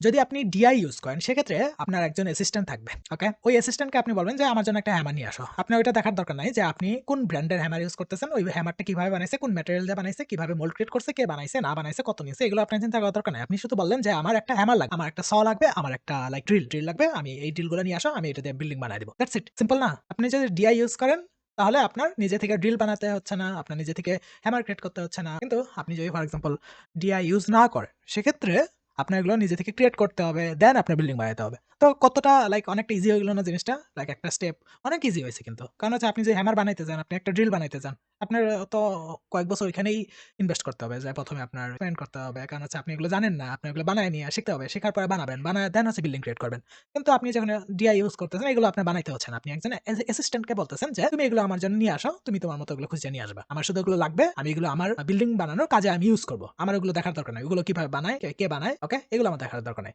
যদি আপনি DI use করেন সেক্ষেত্রে আপনার একজন অ্যাসিস্ট্যান্ট থাকবে। ওকে? ওই অ্যাসিস্ট্যান্টকে আপনি বলবেন যে আমার জন্য একটা হ্যামার নিয়ে আসো। আপনার ওইটা দেখার দরকার নাই যে আপনি কোন ব্র্যান্ডের হ্যামার ইউজ করতেছেন, ওই হ্যামারটা কিভাবে বানাইছে, কোন ম্যাটেরিয়াল দিয়ে বানাইছে, কিভাবে মোল্ড ক্রিয়েট করছে, কে বানাইছে, না বানাইছে, কত নিছে, এগুলো আপনার চিন্তা করার দরকার নাই। আপনি শুধু বললেন যে আমার একটা হ্যামার লাগবে, আমার একটা স লাগবে, আমার একটা লাইক ড্রিল লাগবে। আমি এই ড্রিলগুলো নিয়ে আসো, আমি এটা দিয়ে বিল্ডিং বানায় দিব। That's it. সিম্পল না? আপনি যদি ডিআই ইউজ করেন তাহলে আপনার নিজে থেকে ড্রিল বানাতে হচ্ছে না, আপনার নিজে থেকে হ্যামার ক্রিয়েট করতে হচ্ছে না। কিন্তু আপনি যদি ফর এক্সাম্পল ডিআই ইউজ না করেন সেক্ষেত্রে আপনার এগুলো নিজে থেকে ক্রিয়েট করতে হবে, দেন আপনার বিল্ডিং বানাইতে হবে। তো কতটা লাইক অনেকটা ইজি হয়ে গেল না জিনিসটা? লাইক একটা স্টেপ অনেক ইজি হয়েছে কিন্তু। কারণ হচ্ছে আপনি যে হ্যামার বানাইতে চান, আপনি একটা ড্রিল বানাইতে চান। আপনার তো কয়েক বছর ওইখানেই ইনভেস্ট করতে হবে। যে ১ম এ আপনার স্পেন্ড করতে হবে। কারণ হচ্ছে আপনি এগুলো জানেন না। আপনি এগুলো বানায় নিয়ে শিখতে হবে। শেখার পরে বানাবেন। বানায় দেন হচ্ছে বিল্ডিং ক্রিয়েট করবেন। কিন্তু আপনি যখন ডিআই ইউজ করতেছেন এগুলো আপনার বানাইতে হচ্ছে না। আপনি একজন অ্যাসিস্ট্যান্টকে বলতেছেন যে, "তুমি এগুলো আমার জন্য নিয়ে আসো। তুমি তোমার মতো এগুলো খুঁজে নিয়ে আসবা। আমার শুধু এগুলো লাগবে। আমি এগুলো আমার বিল্ডিং বানানোর কাজে আমি ইউজ করব। আমার ওগুলো দেখার দরকার নাই। ওগুলো কিভাবে বানায়, কে বানায়, ওকে? এগুলো আমার দেখার দরকার নাই।"